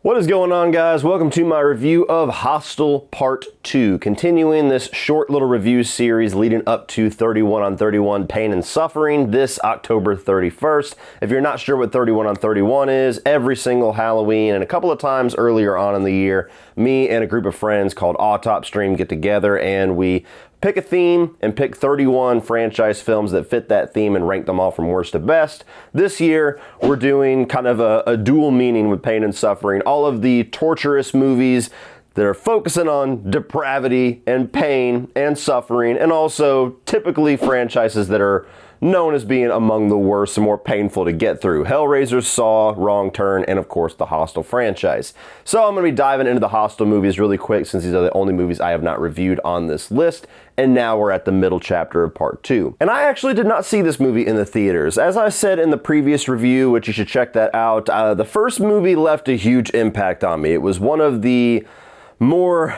What is going on, guys? Welcome to my review of Hostel Part 2, continuing this short little review series leading up to 31 on 31 Pain and Suffering this October 31st. If you're not sure what 31 on 31 is, every single Halloween and a couple of times earlier on in the year, me and a group of friends called Autopstream get together and we pick a theme and pick 31 franchise films that fit that theme and rank them all from worst to best. This year, we're doing kind of a dual meaning with Pain and Suffering. All of the torturous movies that are focusing on depravity and pain and suffering, and also typically franchises that are known as being among the worst and more painful to get through. Hellraiser, Saw, Wrong Turn, and of course the Hostel franchise. So I'm going to be diving into the Hostel movies really quick since these are the only movies I have not reviewed on this list. And now we're at the middle chapter of part 2. And I actually did not see this movie in the theaters. As I said in the previous review, which you should check that out, the first movie left a huge impact on me. It was one of the more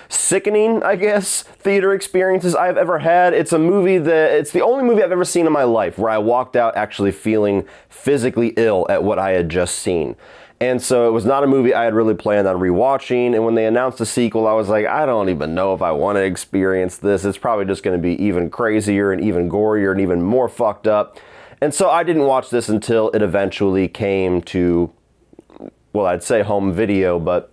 sickening, I guess, theater experiences I've ever had. It's the only movie I've ever seen in my life where I walked out actually feeling physically ill at what I had just seen. And so it was not a movie I had really planned on rewatching, and when they announced a sequel, I was like, I don't even know if I want to experience this. It's probably just going to be even crazier and even gorier and even more fucked up. And so I didn't watch this until it eventually came to, well, I'd say home video, but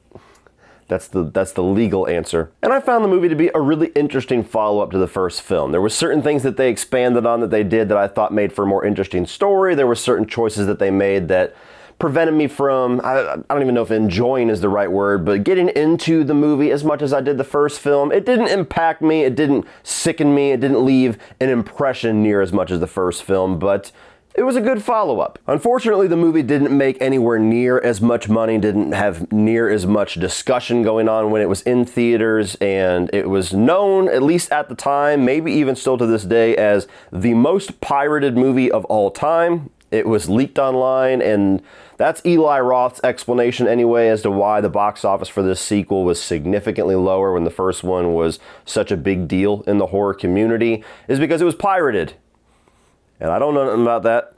that's the legal answer. And I found the movie to be a really interesting follow-up to the first film. There were certain things that they expanded on that they did that I thought made for a more interesting story. There were certain choices that they made that prevented me from, I don't even know if enjoying is the right word, but getting into the movie as much as I did the first film. It didn't impact me, it didn't sicken me, it didn't leave an impression near as much as the first film, but it was a good follow-up. Unfortunately, the movie didn't make anywhere near as much money, didn't have near as much discussion going on when it was in theaters, and it was known, at least at the time, maybe even still to this day, as the most pirated movie of all time. It was leaked online, and that's Eli Roth's explanation anyway as to why the box office for this sequel was significantly lower when the first one was such a big deal in the horror community, is because it was pirated. And I don't know nothing about that.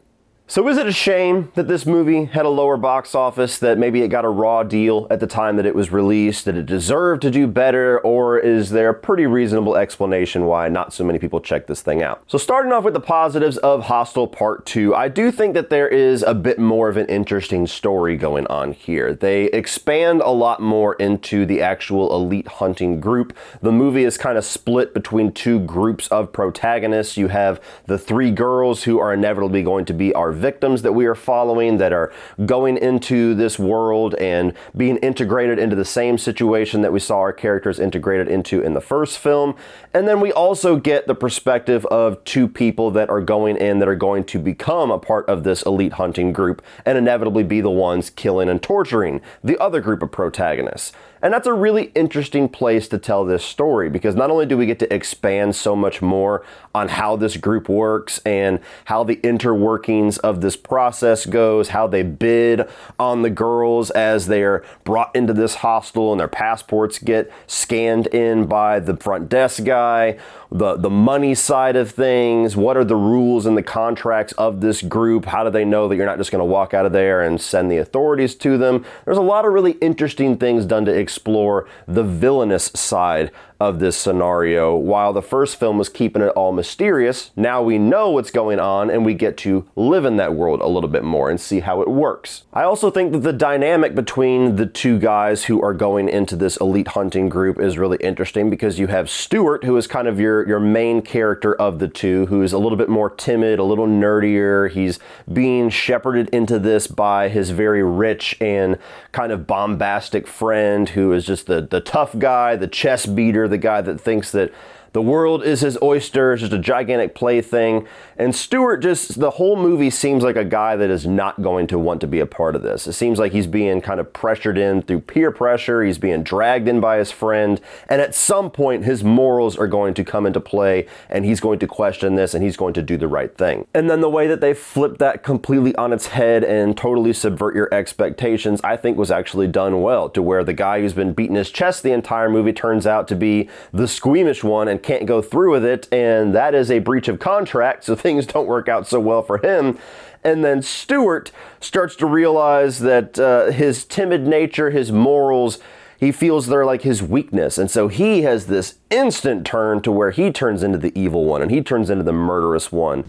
So is it a shame that this movie had a lower box office, that maybe it got a raw deal at the time that it was released, that it deserved to do better, or is there a pretty reasonable explanation why not so many people check this thing out? So starting off with the positives of Hostel Part 2, I do think that there is a bit more of an interesting story going on here. They expand a lot more into the actual elite hunting group. The movie is kind of split between two groups of protagonists. You have the three girls who are inevitably going to be our victims that we are following, that are going into this world and being integrated into the same situation that we saw our characters integrated into in the first film. And then we also get the perspective of two people that are going in that are going to become a part of this elite hunting group and inevitably be the ones killing and torturing the other group of protagonists. And that's a really interesting place to tell this story, because not only do we get to expand so much more on how this group works and how the interworkings of this process goes, how they bid on the girls as they're brought into this hostel and their passports get scanned in by the front desk guy, the money side of things, what are the rules and the contracts of this group, how do they know that you're not just going to walk out of there and send the authorities to them. There's a lot of really interesting things done to explore the villainous side of this scenario. While the first film was keeping it all mysterious, now we know what's going on and we get to live in that world a little bit more and see how it works. I also think that the dynamic between the two guys who are going into this elite hunting group is really interesting, because you have Stuart, who is kind of your main character of the two, who's a little bit more timid, a little nerdier. He's being shepherded into this by his very rich and kind of bombastic friend, who is just the tough guy, the chess beater, the guy that thinks that the world is his oyster, it's just a gigantic plaything. And Stuart, just the whole movie seems like a guy that is not going to want to be a part of this. It seems like he's being kind of pressured in through peer pressure, he's being dragged in by his friend, and at some point his morals are going to come into play and he's going to question this and he's going to do the right thing. And then the way that they flip that completely on its head and totally subvert your expectations, I think was actually done well, to where the guy who's been beating his chest the entire movie turns out to be the squeamish one and can't go through with it, and that is a breach of contract, so things don't work out so well for him. And then Stuart starts to realize that his timid nature, his morals, he feels they're like his weakness. And so he has this instant turn to where he turns into the evil one, and he turns into the murderous one.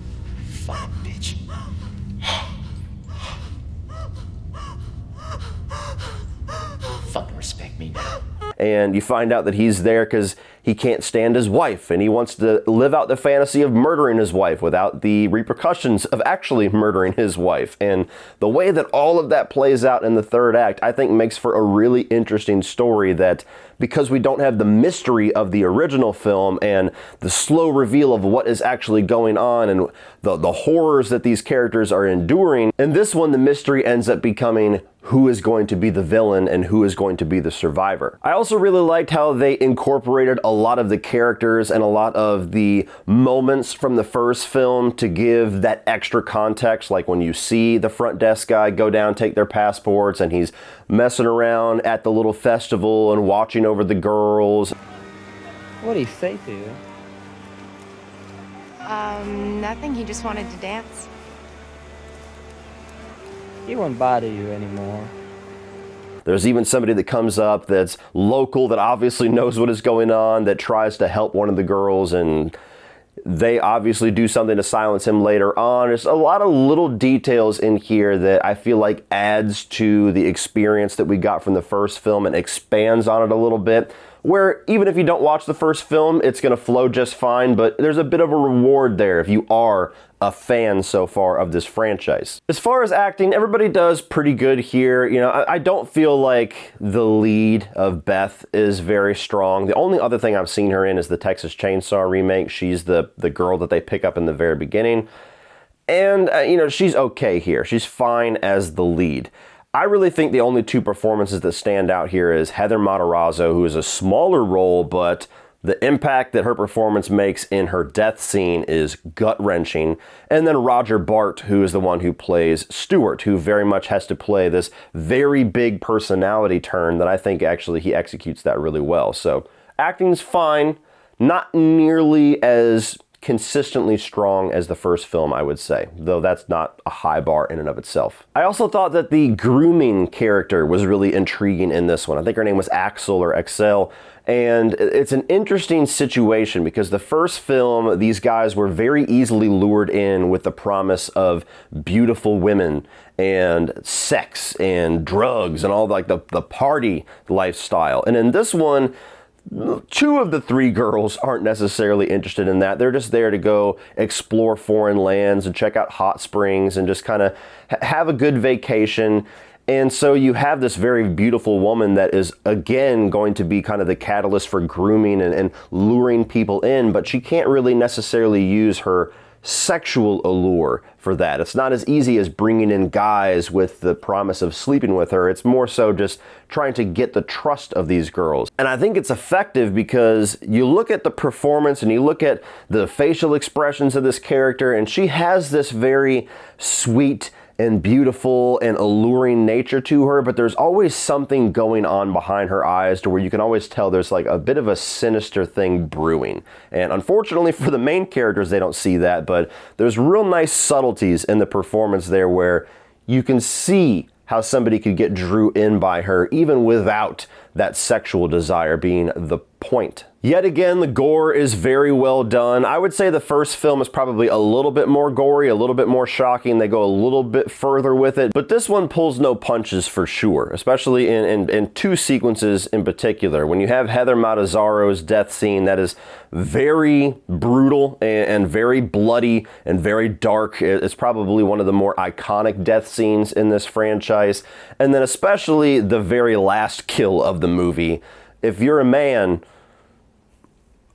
Fuck, bitch. Fucking respect me now. And you find out that he's there because he can't stand his wife, and he wants to live out the fantasy of murdering his wife without the repercussions of actually murdering his wife. And the way that all of that plays out in the third act, I think makes for a really interesting story that, because we don't have the mystery of the original film and the slow reveal of what is actually going on and the horrors that these characters are enduring, in this one the mystery ends up becoming who is going to be the villain and who is going to be the survivor. I also really liked how they incorporated a lot of the characters and a lot of the moments from the first film to give that extra context, like when you see the front desk guy go down, take their passports, and he's messing around at the little festival and watching over the girls. What did he say to you? Nothing. He just wanted to dance. He won't bother you anymore. There's even somebody that comes up that's local that obviously knows what is going on, that tries to help one of the girls, and they obviously do something to silence him later on. There's a lot of little details in here that I feel like adds to the experience that we got from the first film and expands on it a little bit, where even if you don't watch the first film, it's going to flow just fine, but there's a bit of a reward there if you are a fan so far of this franchise. As far as acting, everybody does pretty good here. You know, I don't feel like the lead of Beth is very strong. The only other thing I've seen her in is the Texas Chainsaw remake. She's the girl that they pick up in the very beginning. And, you know, she's okay here. She's fine as the lead. I really think the only two performances that stand out here is Heather Matarazzo, who is a smaller role, but the impact that her performance makes in her death scene is gut-wrenching. And then Roger Bart, who is the one who plays Stuart, who very much has to play this very big personality turn that I think actually he executes that really well. So acting's fine, not nearly as consistently strong as the first film, I would say, though that's not a high bar in and of itself. I also thought that the grooming character was really intriguing in this one. I think her name was Axel or Excel, and it's an interesting situation because the first film, these guys were very easily lured in with the promise of beautiful women and sex and drugs and all like the party lifestyle. And in this one, two of the three girls aren't necessarily interested in that. They're just there to go explore foreign lands and check out hot springs and just kind of have a good vacation. And so you have this very beautiful woman that is, again, going to be kind of the catalyst for grooming and luring people in, but she can't really necessarily use her sexual allure for that. It's not as easy as bringing in guys with the promise of sleeping with her. It's more so just trying to get the trust of these girls. And I think it's effective because you look at the performance and you look at the facial expressions of this character, and she has this very sweet and beautiful and alluring nature to her, but there's always something going on behind her eyes to where you can always tell there's like a bit of a sinister thing brewing. And unfortunately for the main characters, they don't see that, but there's real nice subtleties in the performance there where you can see how somebody could get drew in by her even without that sexual desire being the point. Yet again, the gore is very well done. I would say the first film is probably a little bit more gory, a little bit more shocking. They go a little bit further with it, but this one pulls no punches for sure, especially in two sequences in particular. When you have Heather Matarazzo's death scene, that is very brutal and very bloody and very dark. It's probably one of the more iconic death scenes in this franchise. And then especially the very last kill of the movie. If you're a man,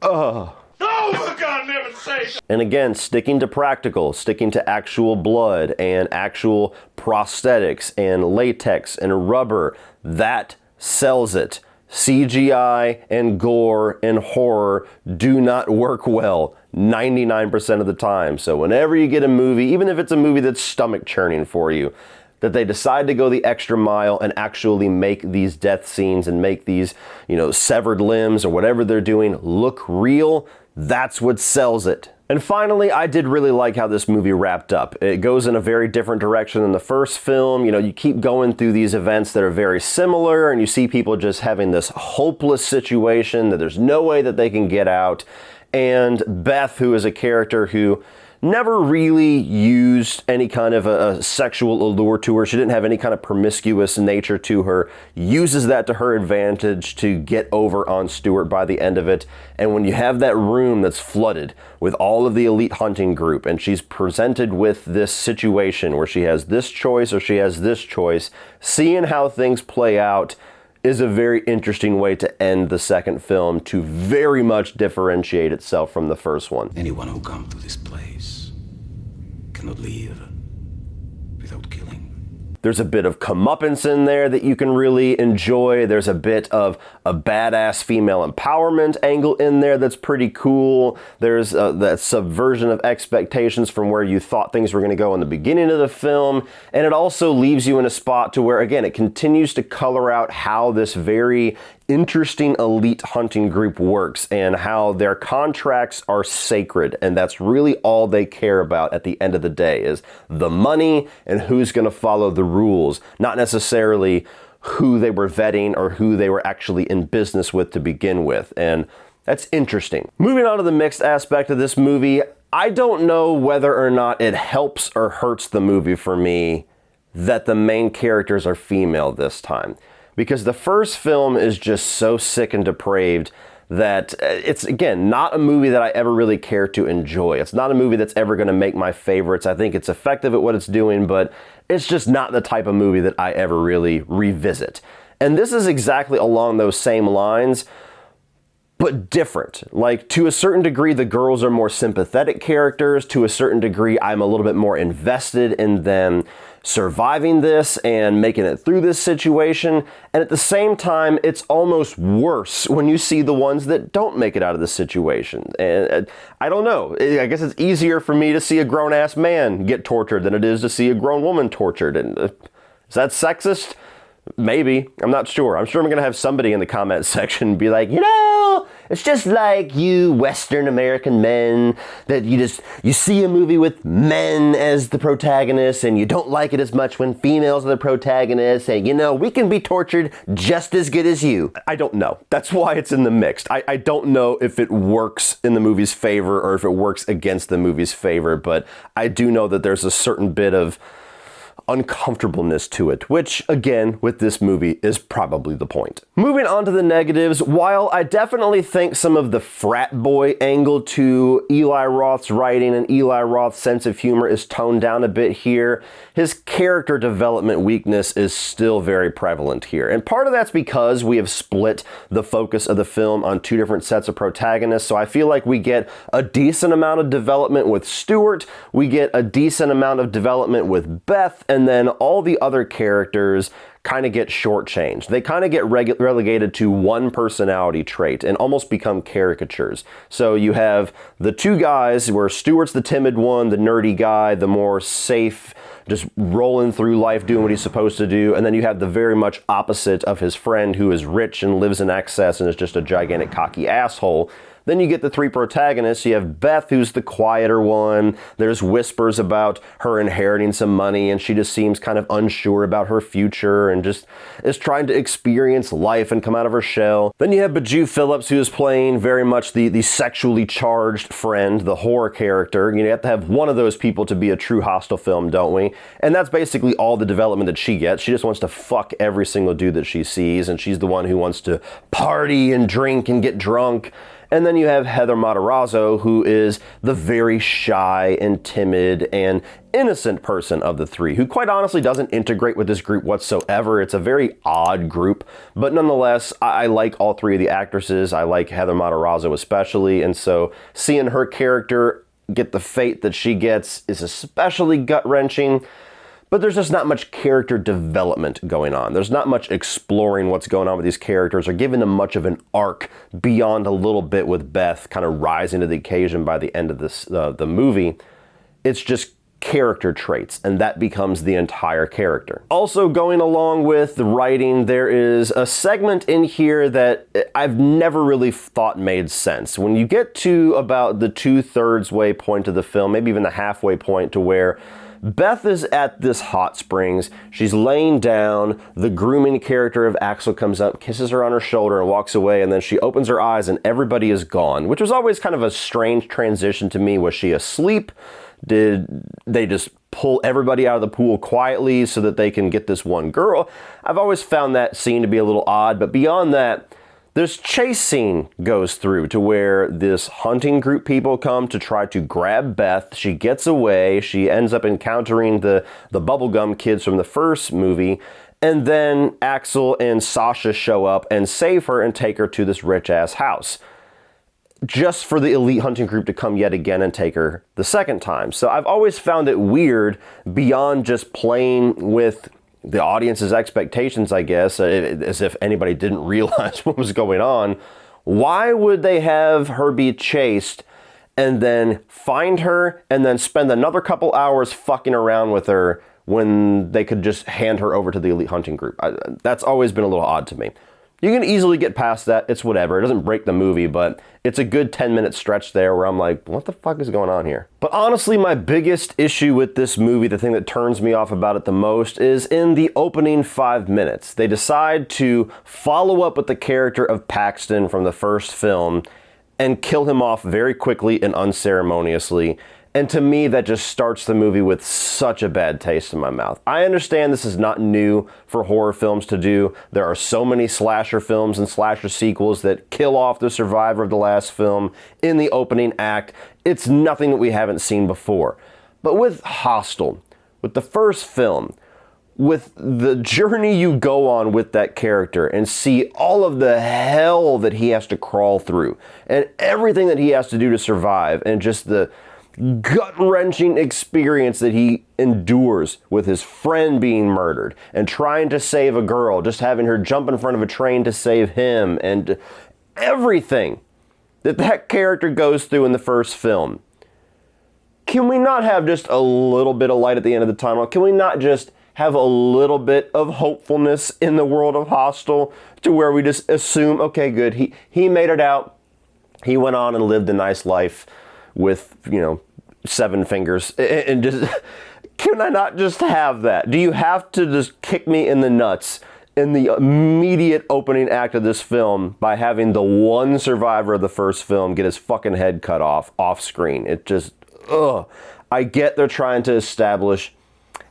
no, for God never say. And again, sticking to practical, sticking to actual blood and actual prosthetics and latex and rubber, that sells it. CGI and gore and horror do not work well 99% of the time. So whenever you get a movie, even if it's a movie that's stomach churning for you, that they decide to go the extra mile and actually make these death scenes and make these, severed limbs or whatever they're doing look real, That's what sells it. And finally, I did really like how this movie wrapped up. It goes in a very different direction than the first film. You know, you keep going through these events that are very similar, and you see people just having this hopeless situation that there's no way that they can get out. And Beth, who is a character who never really used any kind of a sexual allure to her. She didn't have any kind of promiscuous nature to her. Uses that to her advantage to get over on Stuart by the end of it. And when you have that room that's flooded with all of the elite hunting group, and she's presented with this situation where she has this choice or she has this choice, seeing how things play out is a very interesting way to end the second film, to very much differentiate itself from the first one. Anyone who comes to this place cannot leave without killing. There's a bit of comeuppance in there that you can really enjoy. There's a bit of a badass female empowerment angle in there that's pretty cool. There's that subversion of expectations from where you thought things were going to go in the beginning of the film. And it also leaves you in a spot to where, again, it continues to color out how this very interesting elite hunting group works and how their contracts are sacred, and that's really all they care about at the end of the day is the money and who's going to follow the rules, not necessarily who they were vetting or who they were actually in business with to begin with. And that's interesting. Moving on to the mixed aspect of this movie, I don't know whether or not it helps or hurts the movie for me that the main characters are female this time. Because the first film is just so sick and depraved that it's, again, not a movie that I ever really care to enjoy. It's not a movie that's ever going to make my favorites. I think it's effective at what it's doing, but it's just not the type of movie that I ever really revisit. And this is exactly along those same lines, but different. Like, to a certain degree, the girls are more sympathetic characters. To a certain degree, I'm a little bit more invested in them surviving this and making it through this situation. And at the same time, it's almost worse when you see the ones that don't make it out of the situation. And I don't know. I guess it's easier for me to see a grown-ass man get tortured than it is to see a grown woman tortured. And is that sexist? Maybe. I'm not sure. I'm sure I'm going to have somebody in the comment section be like, you know, it's just like you Western American men that you see a movie with men as the protagonists and you don't like it as much when females are the protagonists, and you know, we can be tortured just as good as you. I don't know. That's why it's in the mixed. I don't know if it works in the movie's favor or if it works against the movie's favor, but I do know that there's a certain bit of uncomfortableness to it, which, again, with this movie is probably the point. Moving on to the negatives, while I definitely think some of the frat boy angle to Eli Roth's writing and Eli Roth's sense of humor is toned down a bit here, his character development weakness is still very prevalent here. And part of that's because we have split the focus of the film on two different sets of protagonists, so I feel like we get a decent amount of development with Stuart, we get a decent amount of development with Beth, and then all the other characters kind of get shortchanged. They kind of get relegated to one personality trait and almost become caricatures. So you have the two guys where Stuart's the timid one, the nerdy guy, the more safe, just rolling through life, doing what he's supposed to do. And then you have the very much opposite of his friend who is rich and lives in excess and is just a gigantic cocky asshole. Then you get the three protagonists. You have Beth, who's the quieter one. There's whispers about her inheriting some money, and she just seems kind of unsure about her future and just is trying to experience life and come out of her shell. Then you have Biju Phillips, who is playing very much the sexually charged friend, the horror character. You have to have one of those people to be a true Hostel film, don't we? And that's basically all the development that she gets. She just wants to fuck every single dude that she sees, and she's the one who wants to party and drink and get drunk. And then you have Heather Matarazzo, who is the very shy and timid and innocent person of the three, who quite honestly doesn't integrate with this group whatsoever. It's a very odd group, but nonetheless, I like all three of the actresses. I like Heather Matarazzo especially, and so seeing her character get the fate that she gets is especially gut-wrenching. But there's just not much character development going on. There's not much exploring what's going on with these characters or giving them much of an arc beyond a little bit with Beth kind of rising to the occasion by the end of this the movie. It's just character traits, and that becomes the entire character. Also, going along with the writing, there is a segment in here that I've never really thought made sense. When you get to about the 2/3 way point of the film, maybe even the halfway point, to where Beth is at this hot springs, she's laying down, the grooming character of Axel comes up, kisses her on her shoulder and walks away, and then she opens her eyes and everybody is gone, which was always kind of a strange transition to me. Was she asleep? Did they just pull everybody out of the pool quietly so that they can get this one girl? I've always found that scene to be a little odd, but beyond that, this chase scene goes through to where this hunting group people come to try to grab Beth. She gets away. She ends up encountering the bubblegum kids from the first movie. And then Axel and Sasha show up and save her and take her to this rich-ass house, just for the elite hunting group to come yet again and take her the second time. So I've always found it weird, beyond just playing with the audience's expectations, I guess, as if anybody didn't realize what was going on. Why would they have her be chased and then find her and then spend another couple hours fucking around with her when they could just hand her over to the elite hunting group? That's always been a little odd to me. You can easily get past that. It's whatever. It doesn't break the movie, but it's a good 10-minute stretch there where I'm like, what the fuck is going on here? But honestly, my biggest issue with this movie, the thing that turns me off about it the most, is in the opening 5 minutes. They decide to follow up with the character of Paxton from the first film and kill him off very quickly and unceremoniously. And to me, that just starts the movie with such a bad taste in my mouth. I understand this is not new for horror films to do. There are so many slasher films and slasher sequels that kill off the survivor of the last film in the opening act. It's nothing that we haven't seen before. But with Hostel, with the first film, with the journey you go on with that character and see all of the hell that he has to crawl through and everything that he has to do to survive, and just the gut-wrenching experience that he endures with his friend being murdered and trying to save a girl, just having her jump in front of a train to save him, and everything that character goes through in the first film. Can we not have just a little bit of light at the end of the tunnel? Can we not just have a little bit of hopefulness in the world of Hostel, to where we just assume, okay, good, he made it out, he went on and lived a nice life with, 7 fingers, and just, can I not just have that? Do you have to just kick me in the nuts in the immediate opening act of this film by having the one survivor of the first film get his fucking head cut off screen? It just, ugh. I get they're trying to establish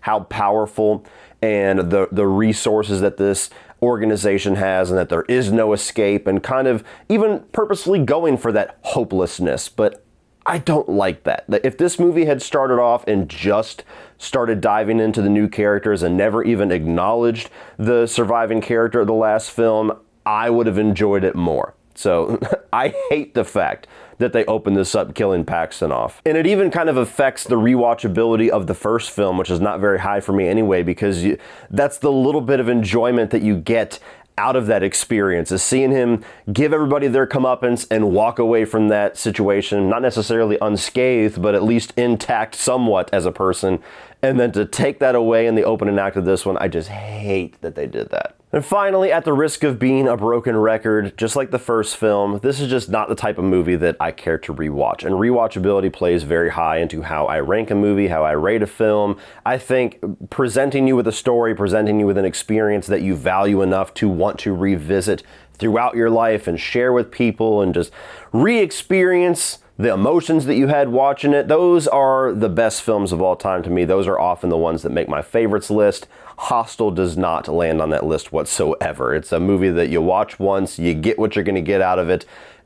how powerful and the resources that this organization has, and that there is no escape, and kind of even purposely going for that hopelessness, but I don't like that. If this movie had started off and just started diving into the new characters and never even acknowledged the surviving character of the last film, I would have enjoyed it more. So I hate the fact that they opened this up killing Paxton off. And it even kind of affects the rewatchability of the first film, which is not very high for me anyway, because that's the little bit of enjoyment that you get out of that experience, is seeing him give everybody their comeuppance and walk away from that situation, not necessarily unscathed, but at least intact somewhat as a person. And then to take that away in the opening act of this one, I just hate that they did that. And finally, at the risk of being a broken record, just like the first film, this is just not the type of movie that I care to rewatch. And rewatchability plays very high into how I rank a movie, how I rate a film. I think presenting you with a story, presenting you with an experience that you value enough to want to revisit throughout your life and share with people and just re-experience the emotions that you had watching it, those are the best films of all time to me. Those are often the ones that make my favorites list. Hostel does not land on that list whatsoever. It's a movie that you watch once, you get what you're going to get out of it,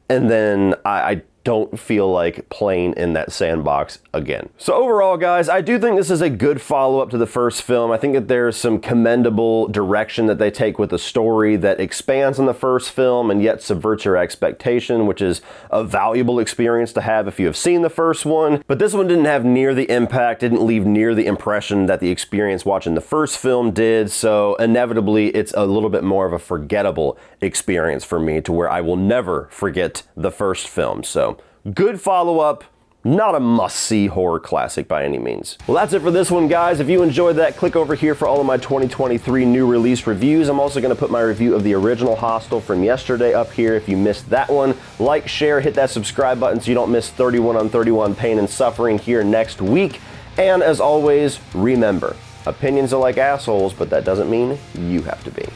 and then I don't feel like playing in that sandbox again. So overall, guys, I do think this is a good follow-up to the first film. I think that there's some commendable direction that they take with the story that expands on the first film and yet subverts your expectation, which is a valuable experience to have if you have seen the first one. But this one didn't have near the impact, didn't leave near the impression that the experience watching the first film did, so inevitably it's a little bit more of a forgettable experience for me, to where I will never forget the first film. So good follow-up, not a must-see horror classic by any means. Well, that's it for this one, guys. If you enjoyed that, click over here for all of my 2023 new release reviews. I'm also going to put my review of the original Hostel from yesterday up here if you missed that one. Like, share, hit that subscribe button so you don't miss 31 on 31 Pain and Suffering here next week. And as always, remember, opinions are like assholes, but that doesn't mean you have to be.